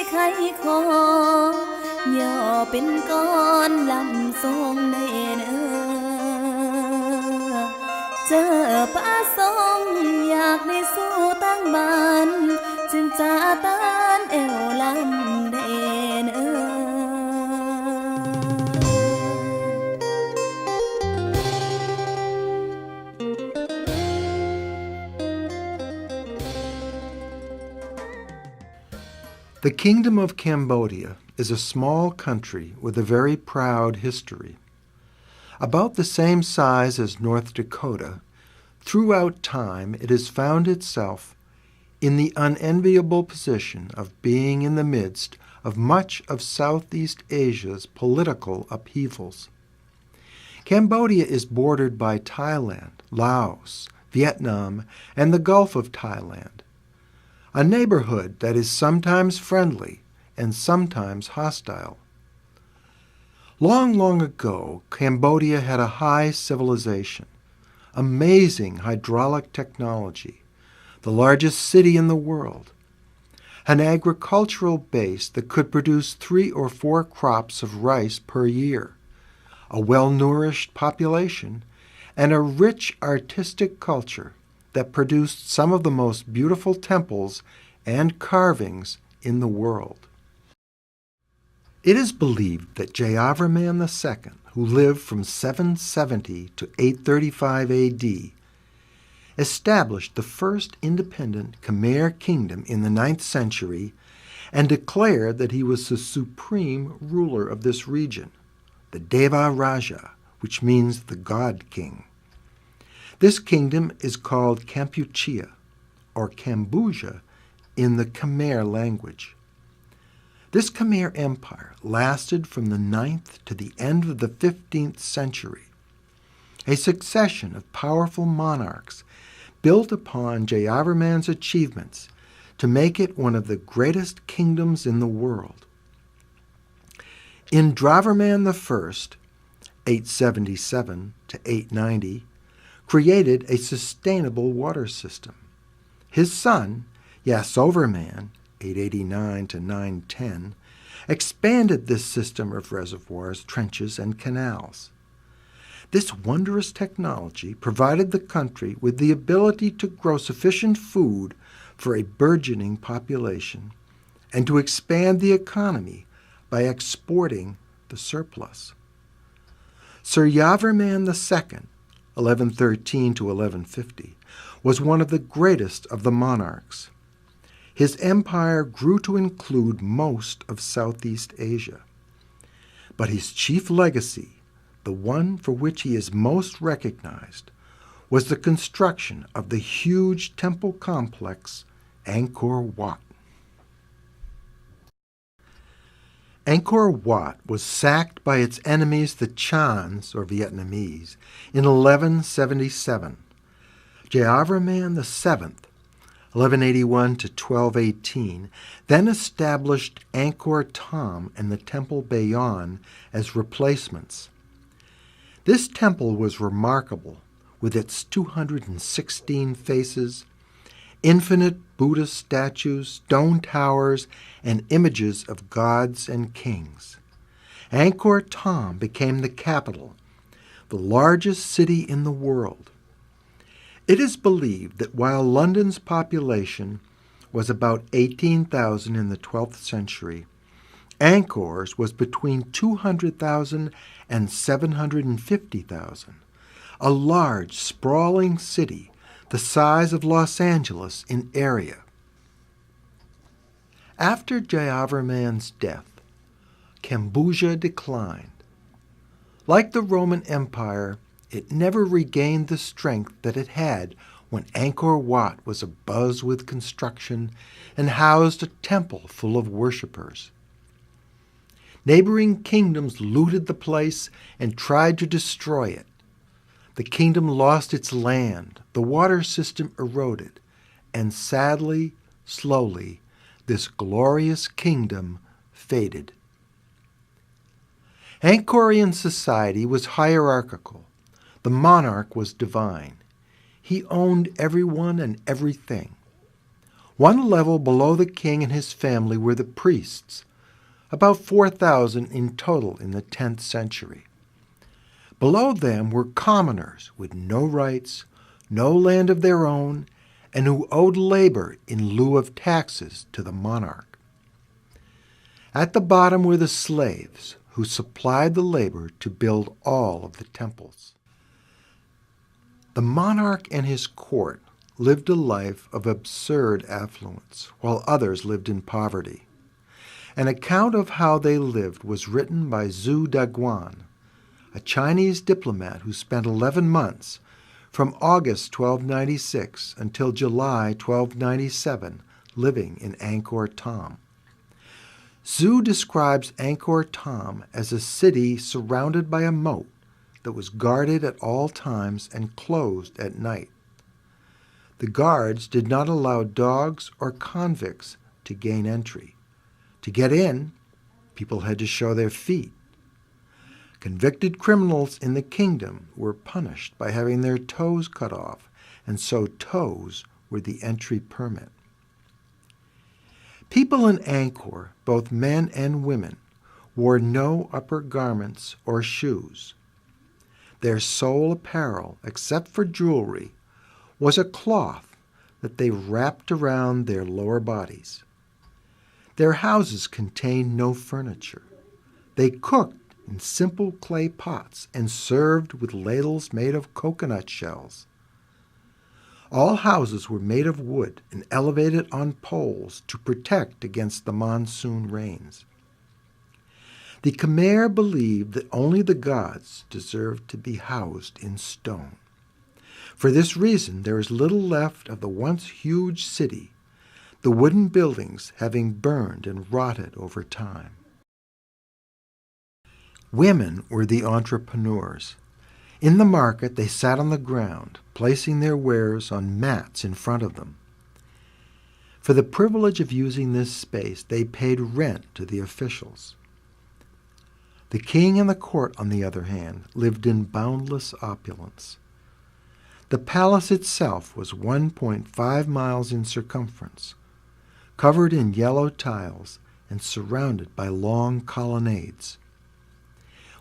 ไขคอย่อเป็นก้อนลำทรงในเนื้อเจอป้าทรงอยากได้สู้ตั้งบ้านจึงจะต้านเอวลำเดนThe Kingdom of Cambodia is a small country with a very proud history. About the same size as North Dakota, throughout time it has found itself in the unenviable position of being in the midst of much of Southeast Asia's political upheavals. Cambodia is bordered by Thailand, Laos, Vietnam, and the Gulf of Thailand, a neighborhood that is sometimes friendly and sometimes hostile. Long, long ago, Cambodia had a high civilization, amazing hydraulic technology, the largest city in the world, an agricultural base that could produce 3 or 4 crops of rice per year, a well-nourished population, and a rich artistic culture that produced some of the most beautiful temples and carvings in the world. It is believed that Jayavarman II, who lived from 770 to 835 AD, established the first independent Khmer kingdom in the 9th century and declared that he was the supreme ruler of this region, the Deva Raja, which means the God King. This kingdom is called Kampuchea, or Cambodia, in the Khmer language. This Khmer Empire lasted from the 9th to the end of the 15th century, a succession of powerful monarchs built upon Jayavarman's achievements to make it one of the greatest kingdoms in the world. In Dravarman I, 877 to 890, created a sustainable water system. His son, Yasovarman, 889 to 910, expanded this system of reservoirs, trenches, and canals. This wondrous technology provided the country with the ability to grow sufficient food for a burgeoning population and to expand the economy by exporting the surplus. Sir Yavarman II, 1113 to 1150, was one of the greatest of the monarchs. His empire grew to include most of Southeast Asia. But his chief legacy, the one for which he is most recognized, was the construction of the huge temple complex Angkor Wat. Angkor Wat was sacked by its enemies, the Chans, or Vietnamese, in 1177. Jayavarman VII, 1181 to 1218, then established Angkor Thom and the Temple Bayon as replacements. This temple was remarkable, with its 216 faces, infinite Buddhist statues, stone towers, and images of gods and kings. Angkor Thom became the capital, the largest city in the world. It is believed that while London's population was about 18,000 in the 12th century, Angkor's was between 200,000 and 750,000, a large, sprawling city the size of Los Angeles in area. After Jayavarman's death, Cambodia declined. Like the Roman Empire, it never regained the strength that it had when Angkor Wat was abuzz with construction and housed a temple full of worshippers. Neighboring kingdoms looted the place and tried to destroy it. The kingdom lost its land, the water system eroded, and sadly, slowly, this glorious kingdom faded. Angkorian society was hierarchical. The monarch was divine. He owned everyone and everything. One level below the king and his family were the priests, about 4,000 in total in the 10th century. Below them were commoners with no rights, no land of their own, and who owed labor in lieu of taxes to the monarch. At the bottom were the slaves, who supplied the labor to build all of the temples. The monarch and his court lived a life of absurd affluence, while others lived in poverty. An account of how they lived was written by Zhu Daguan, a Chinese diplomat who spent 11 months, from August 1296 until July 1297, living in Angkor Thom. Zhu describes Angkor Thom as a city surrounded by a moat that was guarded at all times and closed at night. The guards did not allow dogs or convicts to gain entry. To get in, people had to show their feet. Convicted criminals in the kingdom were punished by having their toes cut off, and so toes were the entry permit. People in Angkor, both men and women, wore no upper garments or shoes. Their sole apparel, except for jewelry, was a cloth that they wrapped around their lower bodies. Their houses contained no furniture. They cooked in simple clay pots and served with ladles made of coconut shells. All houses were made of wood and elevated on poles to protect against the monsoon rains. The Khmer believed that only the gods deserved to be housed in stone. For this reason, there is little left of the once huge city, the wooden buildings having burned and rotted over time. Women were the entrepreneurs. In the market, they sat on the ground, placing their wares on mats in front of them. For the privilege of using this space, they paid rent to the officials. The king and the court, on the other hand, lived in boundless opulence. The palace itself was 1.5 miles in circumference, covered in yellow tiles and surrounded by long colonnades.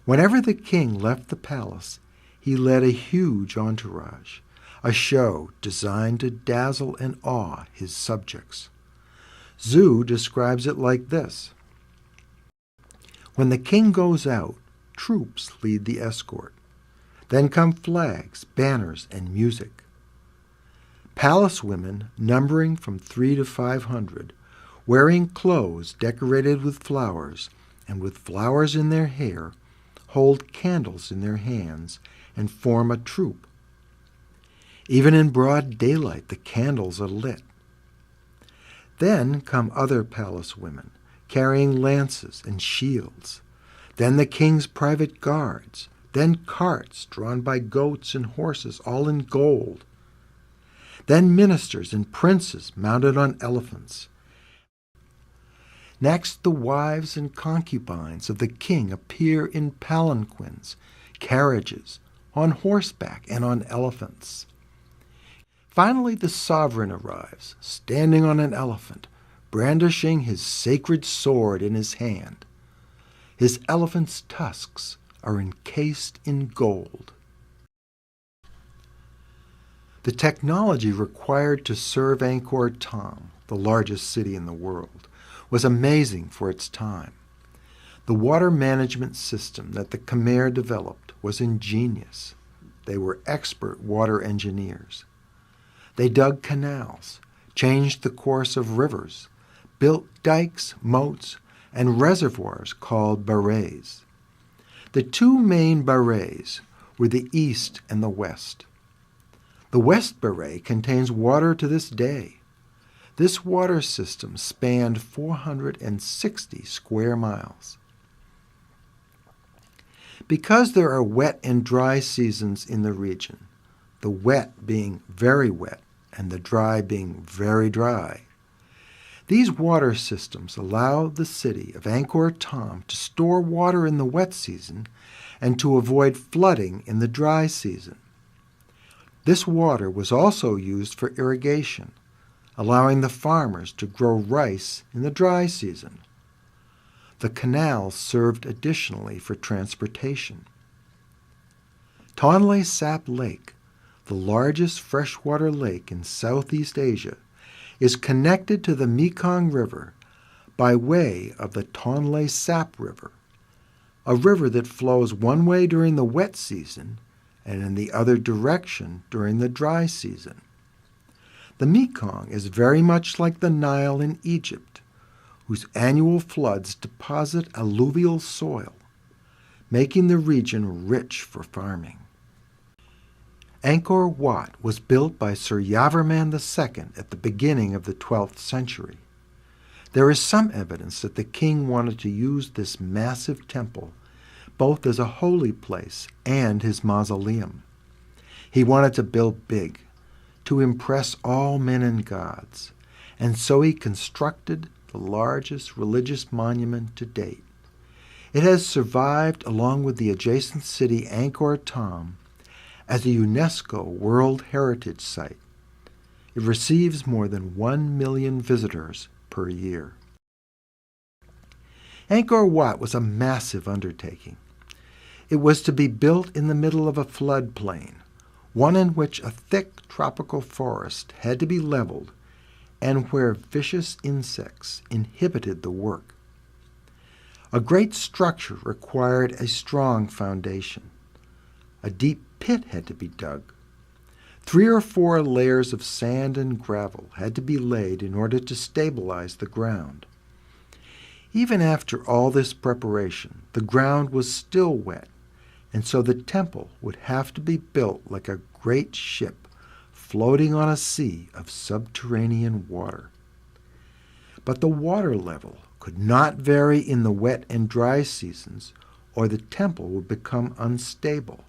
Whenever the king left the palace, he led a huge entourage, a show designed to dazzle and awe his subjects. Zhu describes it like this. When the king goes out, troops lead the escort. Then come flags, banners, and music. Palace women, numbering from 300 to 500, wearing clothes decorated with flowers and with flowers in their hair, hold candles in their hands and form a troop. Even in broad daylight, the candles are lit. Then come other palace women, carrying lances and shields. Then the king's private guards. Then carts drawn by goats and horses, all in gold. Then ministers and princes mounted on elephants. Next, the wives and concubines of the king appear in palanquins, carriages, on horseback, and on elephants. Finally, the sovereign arrives, standing on an elephant, brandishing his sacred sword in his hand. His elephant's tusks are encased in gold. The technology required to serve Angkor Thom, the largest city in the world, was amazing for its time. The water management system that the Khmer developed was ingenious. They were expert water engineers. They dug canals, changed the course of rivers, built dikes, moats, and reservoirs called barrays. The two main barrays were the east and the west. The west barray contains water to this day. This water system spanned 460 square miles. Because there are wet and dry seasons in the region, the wet being very wet and the dry being very dry, these water systems allow the city of Angkor Thom to store water in the wet season and to avoid flooding in the dry season. This water was also used for irrigation, allowing the farmers to grow rice in the dry season. The canal served additionally for transportation. Tonle Sap Lake, the largest freshwater lake in Southeast Asia, is connected to the Mekong River by way of the Tonle Sap River, a river that flows one way during the wet season and in the other direction during the dry season. The Mekong is very much like the Nile in Egypt, whose annual floods deposit alluvial soil, making the region rich for farming. Angkor Wat was built by Sir Yavarman II at the beginning of the 12th century. There is some evidence that the king wanted to use this massive temple both as a holy place and his mausoleum. He wanted to build big, to impress all men and gods, and so he constructed the largest religious monument to date. It has survived along with the adjacent city Angkor Thom as a UNESCO World Heritage Site. It receives more than 1 million visitors per year. Angkor Wat was a massive undertaking. It was to be built in the middle of a floodplain, one in which a thick tropical forest had to be leveled and where vicious insects inhibited the work. A great structure required a strong foundation. A deep pit had to be dug. 3 or 4 layers of sand and gravel had to be laid in order to stabilize the ground. Even after all this preparation, the ground was still wet, and so the temple would have to be built like a great ship floating on a sea of subterranean water. But the water level could not vary in the wet and dry seasons, or the temple would become unstable,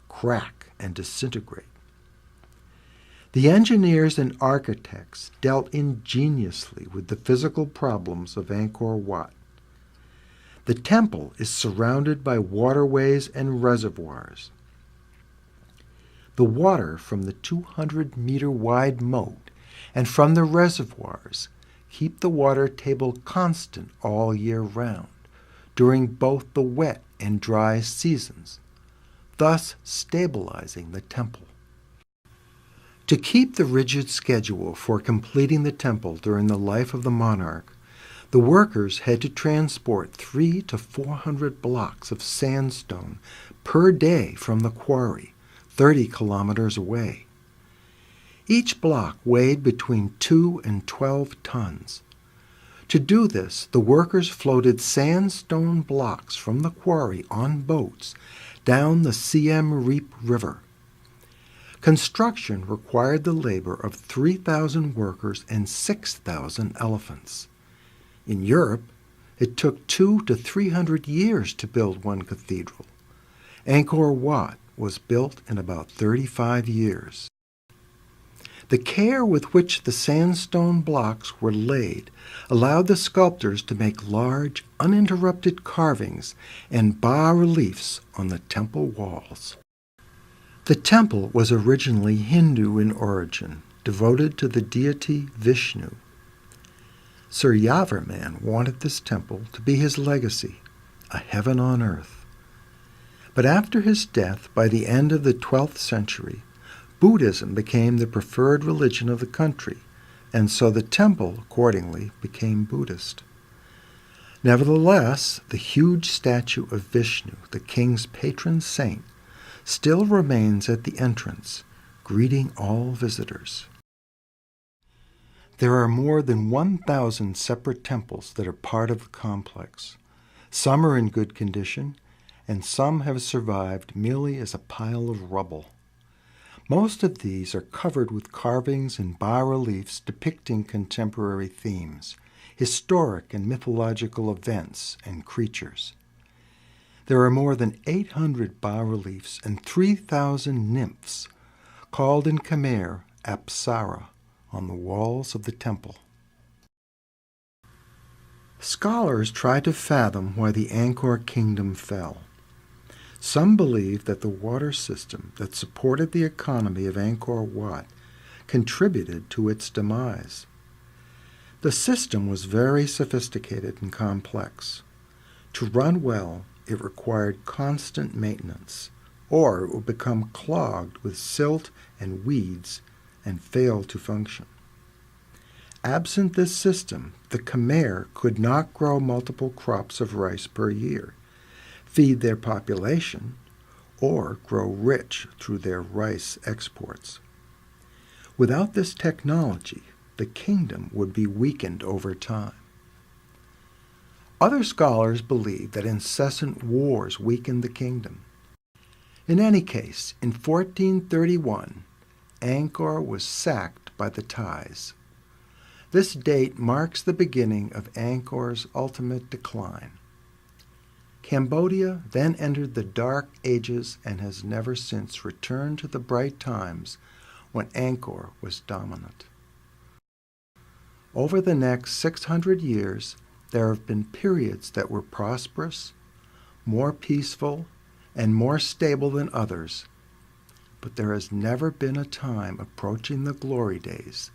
crack, and disintegrate. The engineers and architects dealt ingeniously with the physical problems of Angkor Wat. The temple is surrounded by waterways and reservoirs. The water from the 200-meter-wide moat and from the reservoirs keep the water table constant all year round, during both the wet and dry seasons, thus stabilizing the temple. To keep the rigid schedule for completing the temple during the life of the monarch, the workers had to transport 300 to 400 blocks of sandstone per day from the quarry, 30 kilometers away. Each block weighed between 2 and 12 tons. To do this, the workers floated sandstone blocks from the quarry on boats down the Siem Reap River. Construction required the labor of 3,000 workers and 6,000 elephants. In Europe, it took 200 to 300 years to build one cathedral. Angkor Wat was built in about 35 years. The care with which the sandstone blocks were laid allowed the sculptors to make large, uninterrupted carvings and bas-reliefs on the temple walls. The temple was originally Hindu in origin, devoted to the deity Vishnu. Sir Yavarman wanted this temple to be his legacy, a heaven on earth. But after his death, by the end of the 12th century, Buddhism became the preferred religion of the country, and so the temple, accordingly, became Buddhist. Nevertheless, the huge statue of Vishnu, the king's patron saint, still remains at the entrance, greeting all visitors. There are more than 1,000 separate temples that are part of the complex. Some are in good condition, and some have survived merely as a pile of rubble. Most of these are covered with carvings and bas-reliefs depicting contemporary themes, historic and mythological events and creatures. There are more than 800 bas-reliefs and 3,000 nymphs, called in Khmer Apsara, on the walls of the temple. Scholars try to fathom why the Angkor kingdom fell. Some believe that the water system that supported the economy of Angkor Wat contributed to its demise. The system was very sophisticated and complex. To run well, it required constant maintenance, or it would become clogged with silt and weeds and fail to function. Absent this system, the Khmer could not grow multiple crops of rice per year, feed their population, or grow rich through their rice exports. Without this technology, the kingdom would be weakened over time. Other scholars believe that incessant wars weakened the kingdom. In any case, in 1431, Angkor was sacked by the Thais. This date marks the beginning of Angkor's ultimate decline. Cambodia then entered the Dark Ages and has never since returned to the bright times when Angkor was dominant. Over the next 600 years, there have been periods that were prosperous, more peaceful, and more stable than others, but there has never been a time approaching the glory days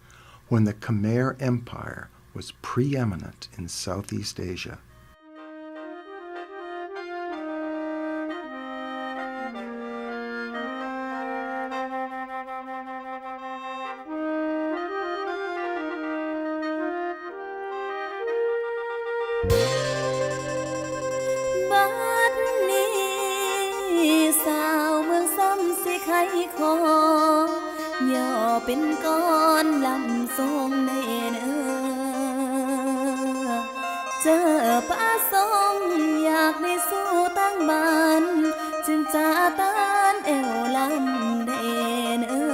when the Khmer Empire was preeminent in Southeast Asia.บัดนี้สาวเมืองซ้ำสิไขคอย่อเป็นก้อนลำทรงในเนื้อเจอป้าทรงอยากได้สู้ตั้งบ้านจึงจะต้านเอวลำได้เนื้อ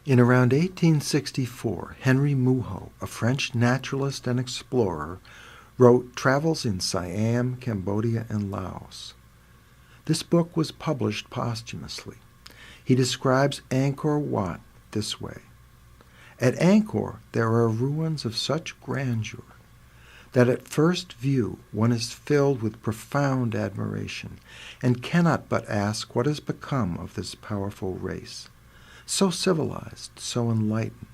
In around 1864, Henry Mouhot, a French naturalist and explorer, wrote Travels in Siam, Cambodia, and Laos. This book was published posthumously. He describes Angkor Wat this way. At Angkor there are ruins of such grandeur that at first view one is filled with profound admiration and cannot but ask what has become of this powerful race. So civilized, so enlightened,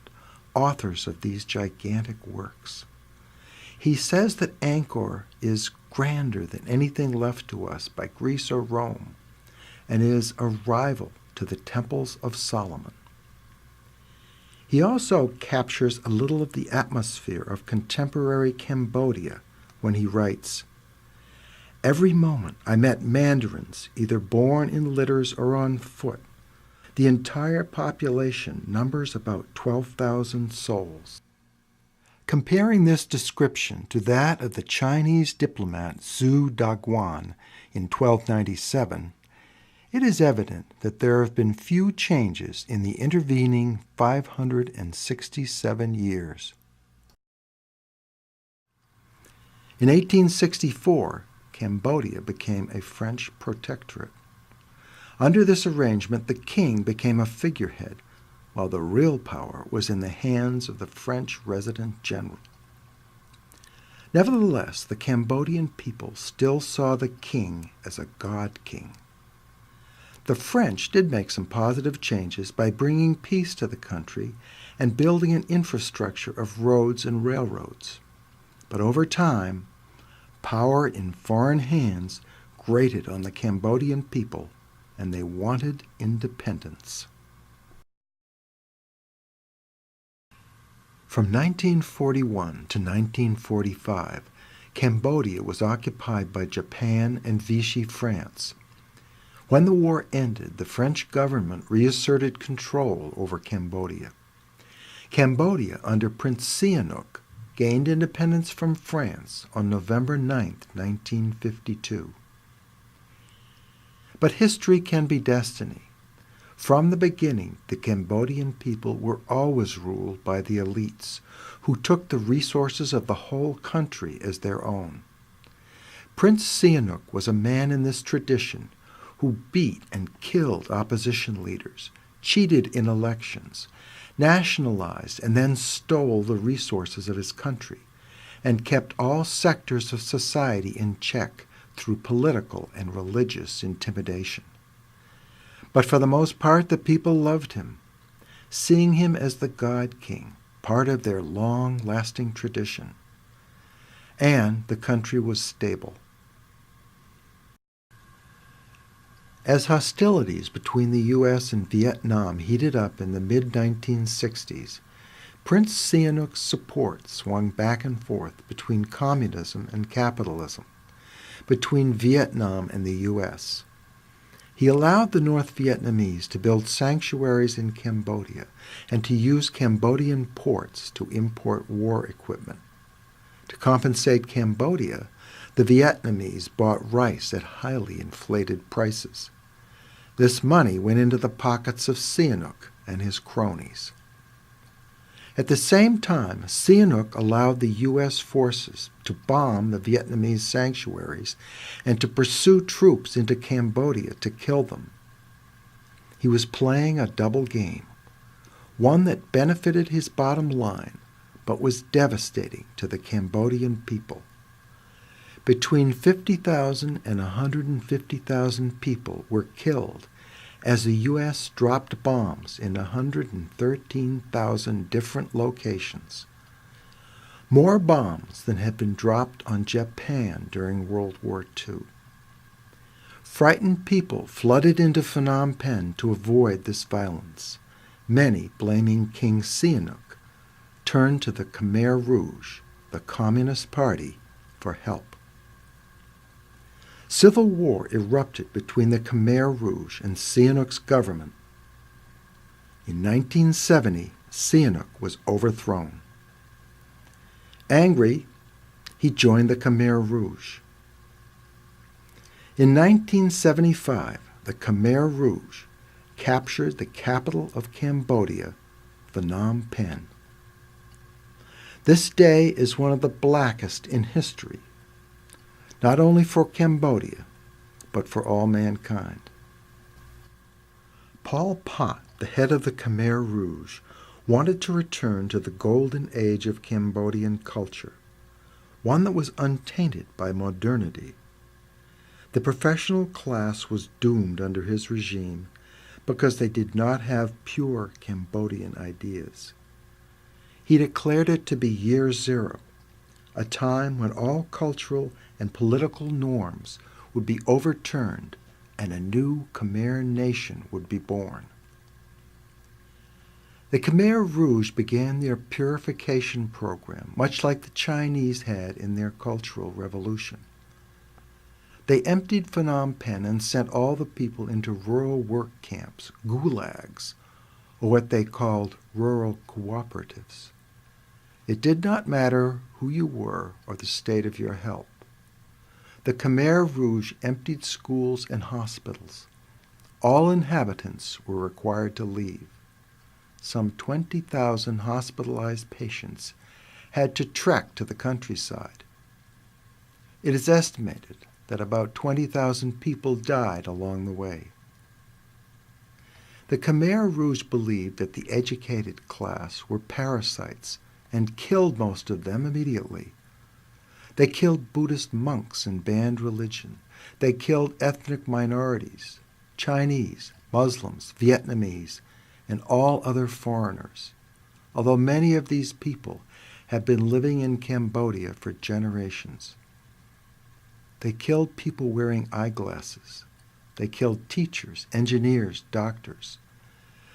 authors of these gigantic works. He says that Angkor is grander than anything left to us by Greece or Rome, and is a rival to the temples of Solomon. He also captures a little of the atmosphere of contemporary Cambodia when he writes, "Every moment I met mandarins, either born in litters or on foot. The entire population numbers about 12,000 souls." Comparing this description to that of the Chinese diplomat Zhu Daguan in 1297, it is evident that there have been few changes in the intervening 567 years. In 1864, Cambodia became a French protectorate. Under this arrangement, the king became a figurehead, while the real power was in the hands of the French resident general. Nevertheless, the Cambodian people still saw the king as a god-king. The French did make some positive changes by bringing peace to the country and building an infrastructure of roads and railroads. But over time, power in foreign hands grated on the Cambodian people, and they wanted independence. From 1941 to 1945, Cambodia was occupied by Japan and Vichy France. When the war ended, the French government reasserted control over Cambodia. Cambodia, under Prince Sihanouk, gained independence from France on November 9, 1952. But history can be destiny. From the beginning, the Cambodian people were always ruled by the elites, who took the resources of the whole country as their own. Prince Sihanouk was a man in this tradition who beat and killed opposition leaders, cheated in elections, nationalized and then stole the resources of his country, and kept all sectors of society in check through political and religious intimidation. But for the most part, the people loved him, seeing him as the God King, part of their long-lasting tradition. And the country was stable. As hostilities between the U.S. and Vietnam heated up in the mid-1960s, Prince Sihanouk's support swung back and forth between communism and capitalism, between Vietnam and the U.S. He allowed the North Vietnamese to build sanctuaries in Cambodia and to use Cambodian ports to import war equipment. To compensate Cambodia, the Vietnamese bought rice at highly inflated prices. This money went into the pockets of Sihanouk and his cronies. At the same time, Sihanouk allowed the U.S. forces to bomb the Vietnamese sanctuaries and to pursue troops into Cambodia to kill them. He was playing a double game, one that benefited his bottom line but was devastating to the Cambodian people. Between 50,000 and 150,000 people were killed as the U.S. dropped bombs in 113,000 different locations, more bombs than had been dropped on Japan during World War II. Frightened people flooded into Phnom Penh to avoid this violence. Many, blaming King Sihanouk, turned to the Khmer Rouge, the Communist Party, for help. Civil war erupted between the Khmer Rouge and Sihanouk's government. In 1970, Sihanouk was overthrown. Angry, he joined the Khmer Rouge. In 1975, the Khmer Rouge captured the capital of Cambodia, Phnom Penh. This day is one of the blackest in history, not only for Cambodia, but for all mankind. Pol Pot, the head of the Khmer Rouge, wanted to return to the golden age of Cambodian culture, one that was untainted by modernity. The professional class was doomed under his regime because they did not have pure Cambodian ideas. He declared it to be year zero, a time when all cultural and political norms would be overturned and a new Khmer nation would be born. The Khmer Rouge began their purification program, much like the Chinese had in their Cultural Revolution. They emptied Phnom Penh and sent all the people into rural work camps, gulags, or what they called rural cooperatives. It did not matter who you were or the state of your health. The Khmer Rouge emptied schools and hospitals. All inhabitants were required to leave. Some 20,000 hospitalized patients had to trek to the countryside. It is estimated that about 20,000 people died along the way. The Khmer Rouge believed that the educated class were parasites and killed most of them immediately. They killed Buddhist monks and banned religion. They killed ethnic minorities, Chinese, Muslims, Vietnamese, and all other foreigners, although many of these people had been living in Cambodia for generations. They killed people wearing eyeglasses. They killed teachers, engineers, doctors.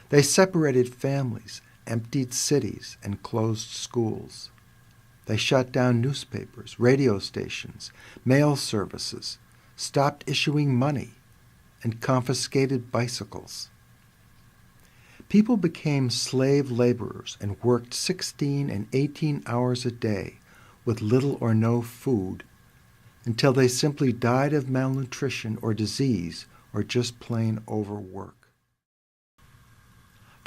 They separated families, emptied cities, and closed schools. They shut down newspapers, radio stations, mail services, stopped issuing money, and confiscated bicycles. People became slave laborers and worked 16 and 18 hours a day with little or no food until they simply died of malnutrition or disease or just plain overwork.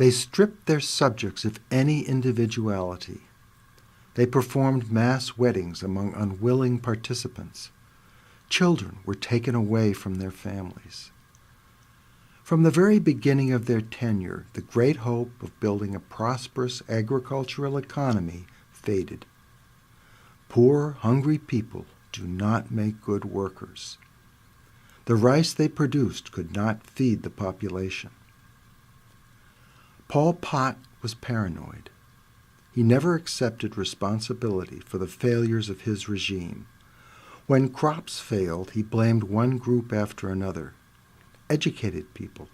They stripped their subjects of any individuality. They performed mass weddings among unwilling participants. Children were taken away from their families. From the very beginning of their tenure, the great hope of building a prosperous agricultural economy faded. Poor, hungry people do not make good workers. The rice they produced could not feed the population. Pol Pot was paranoid. He never accepted responsibility for the failures of his regime. When crops failed, he blamed one group after another: educated people,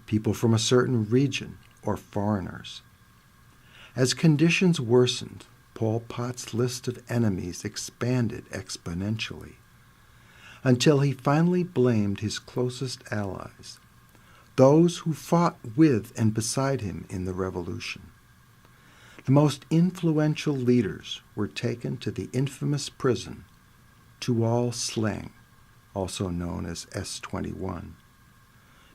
people from a certain region, or foreigners. As conditions worsened, Pol Pot's list of enemies expanded exponentially, until he finally blamed his closest allies, those who fought with and beside him in the revolution. The most influential leaders were taken to the infamous prison, Tuol Sleng, also known as S-21,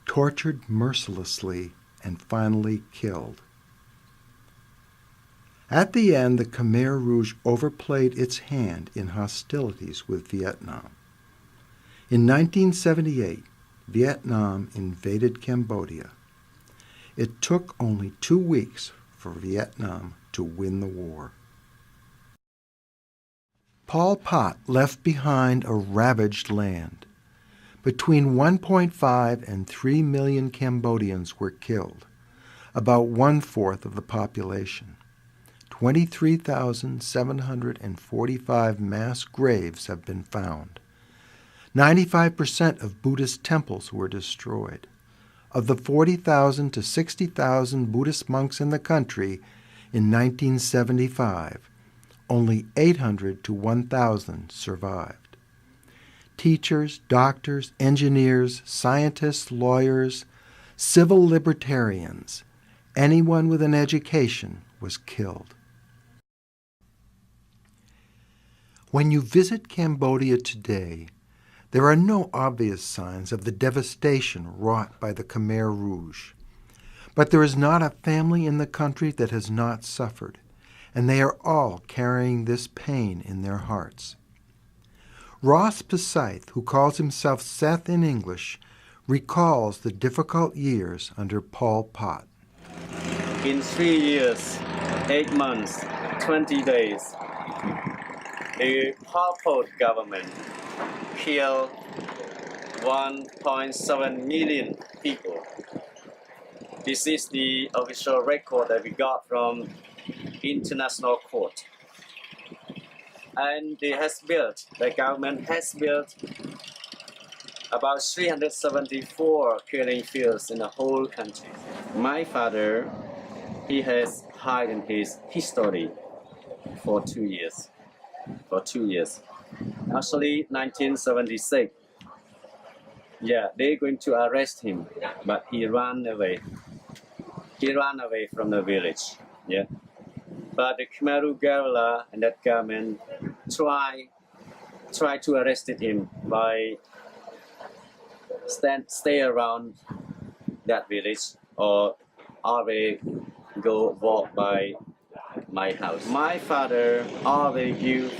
tortured mercilessly and finally killed. At the end, the Khmer Rouge overplayed its hand in hostilities with Vietnam. In 1978, Vietnam invaded Cambodia. It took only 2 weeks for Vietnam to win the war. Pol Pot left behind a ravaged land. Between 1.5 and 3 million Cambodians were killed, about 1/4 of the population. 23,745 mass graves have been found. 95% of Buddhist temples were destroyed. Of the 40,000 to 60,000 Buddhist monks in the country in 1975, only 800 to 1,000 survived. Teachers, doctors, engineers, scientists, lawyers, civil libertarians, anyone with an education was killed. When you visit Cambodia today, there are no obvious signs of the devastation wrought by the Khmer Rouge. But there is not a family in the country that has not suffered, and they are all carrying this pain in their hearts. Ross Pesith, who calls himself Seth in English, recalls the difficult years under Pol Pot. In 3 years, 8 months, 20 days, the Pol Pot government killed 1.7 million people. This is the official record that we got from international court. And the government has built about 374 killing fields in the whole country. My father, he has hidden his history for 2 years. Actually, 1976. Yeah, they're going to arrest him, but he ran away. He ran away from the village. Yeah, but the Khmer Rouge guerrilla and that government try to arrest him by stay around that village or always go walk by my house. My father always give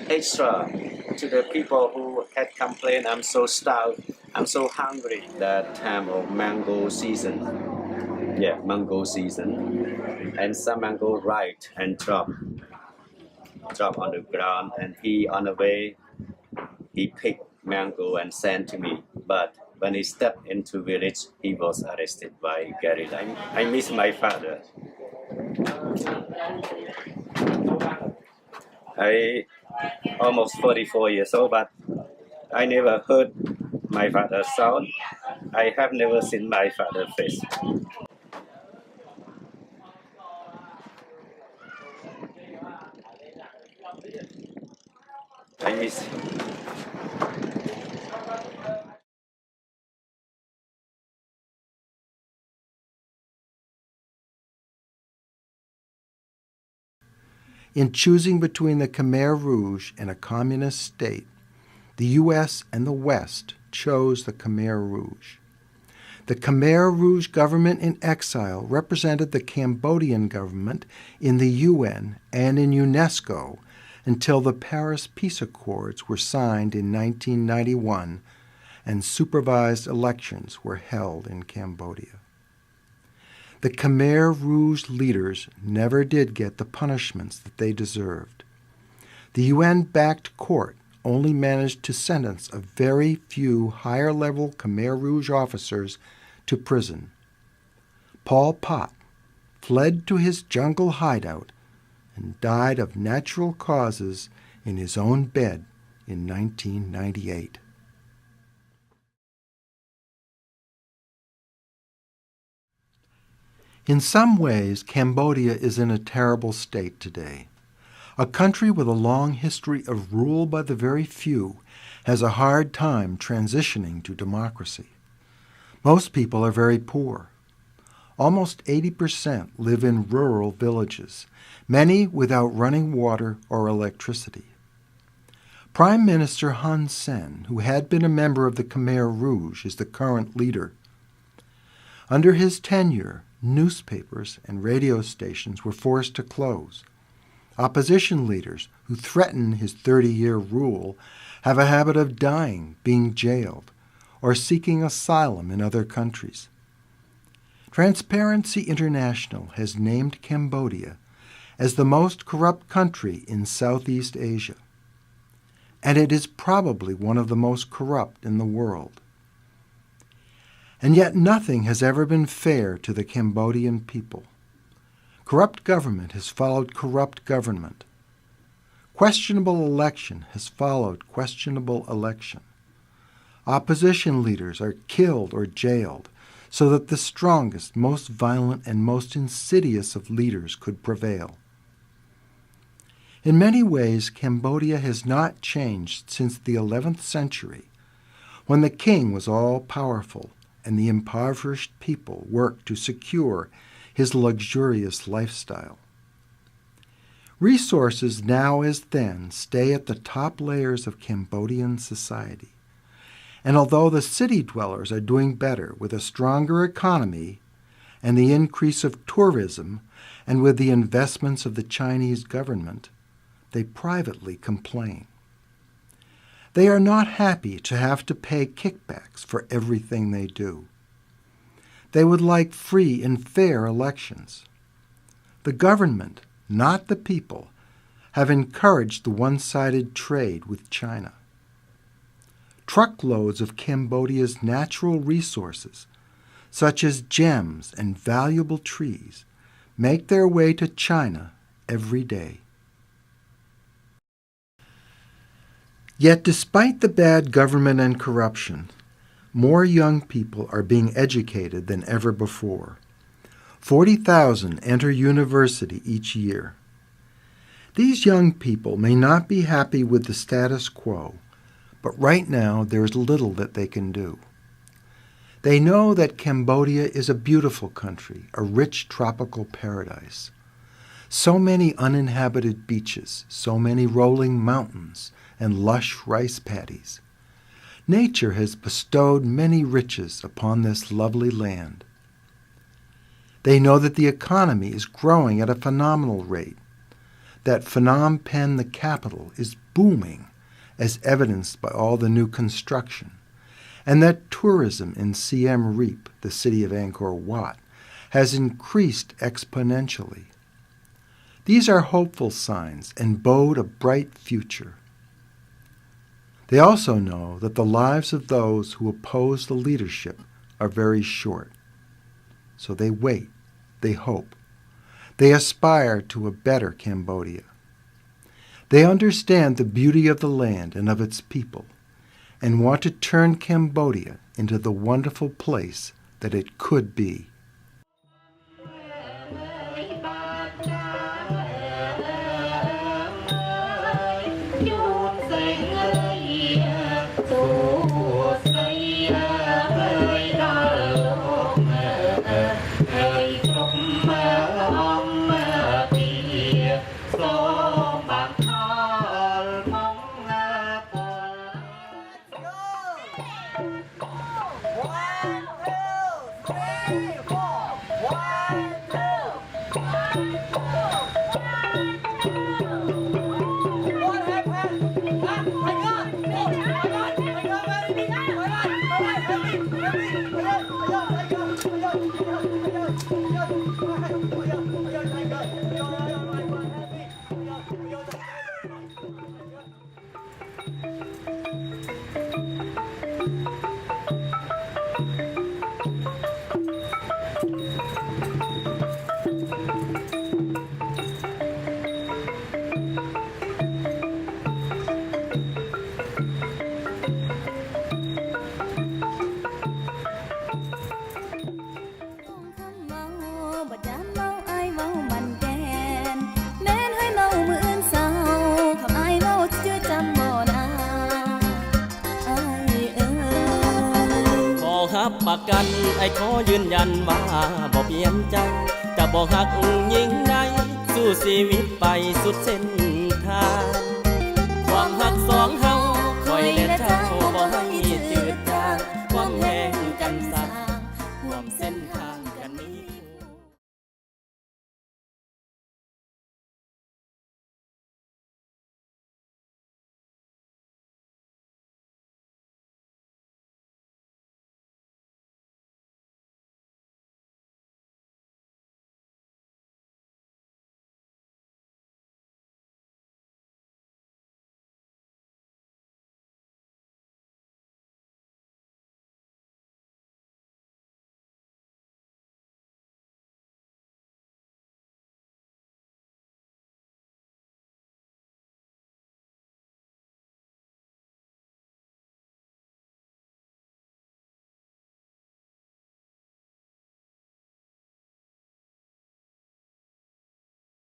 extra to the people who had complained, I'm so starved, I'm so hungry. That time of mango season. Yeah, mango season. And some mango ripe and drop on the ground, and he on the way, he picked mango and sent to me. But when he stepped into village, he was arrested by guerrilla. I miss my father. I almost 44 years old, but I never heard my father's sound. I have never seen my father's face. I miss him. In choosing between the Khmer Rouge and a communist state, the U.S. and the West chose the Khmer Rouge. The Khmer Rouge government in exile represented the Cambodian government in the UN and in UNESCO until the Paris Peace Accords were signed in 1991 and supervised elections were held in Cambodia. The Khmer Rouge leaders never did get the punishments that they deserved. The UN-backed court only managed to sentence a very few higher-level Khmer Rouge officers to prison. Pol Pot fled to his jungle hideout and died of natural causes in his own bed in 1998. In some ways, Cambodia is in a terrible state today. A country with a long history of rule by the very few has a hard time transitioning to democracy. Most people are very poor. Almost 80% live in rural villages, many without running water or electricity. Prime Minister Hun Sen, who had been a member of the Khmer Rouge, is the current leader. Under his tenure, newspapers and radio stations were forced to close. Opposition leaders who threaten his 30-year rule have a habit of dying, being jailed, or seeking asylum in other countries. Transparency International has named Cambodia as the most corrupt country in Southeast Asia, and it is probably one of the most corrupt in the world. And yet nothing has ever been fair to the Cambodian people. Corrupt government has followed corrupt government. Questionable election has followed questionable election. Opposition leaders are killed or jailed so that the strongest, most violent, and most insidious of leaders could prevail. In many ways, Cambodia has not changed since the 11th century, when the king was all-powerful and the impoverished people worked to secure his luxurious lifestyle. Resources now as then stay at the top layers of Cambodian society. And although the city dwellers are doing better with a stronger economy and the increase of tourism and with the investments of the Chinese government, they privately complain. They are not happy to have to pay kickbacks for everything they do. They would like free and fair elections. The government, not the people, have encouraged the one-sided trade with China. Truckloads of Cambodia's natural resources, such as gems and valuable trees, make their way to China every day. Yet despite the bad government and corruption, more young people are being educated than ever before. 40,000 enter university each year. These young people may not be happy with the status quo, but right now there is little that they can do. They know that Cambodia is a beautiful country, a rich tropical paradise. So many uninhabited beaches, so many rolling mountains, and lush rice paddies. Nature has bestowed many riches upon this lovely land. They know that the economy is growing at a phenomenal rate, that Phnom Penh, the capital, is booming, as evidenced by all the new construction, and that tourism in Siem Reap, the city of Angkor Wat, has increased exponentially. These are hopeful signs and bode a bright future. They also know that the lives of those who oppose the leadership are very short. So they wait, they hope, they aspire to a better Cambodia. They understand the beauty of the land and of its people, and want to turn Cambodia into the wonderful place that it could be. ประกันไอ้ขอยืนยันว่าบ่เปลี่ยนใจจะบ่หักยิ่งใดสู้ชีวิตไปสุดเส้นทางความหักสองเฮาคอยและเจ้าบ่ให้จืด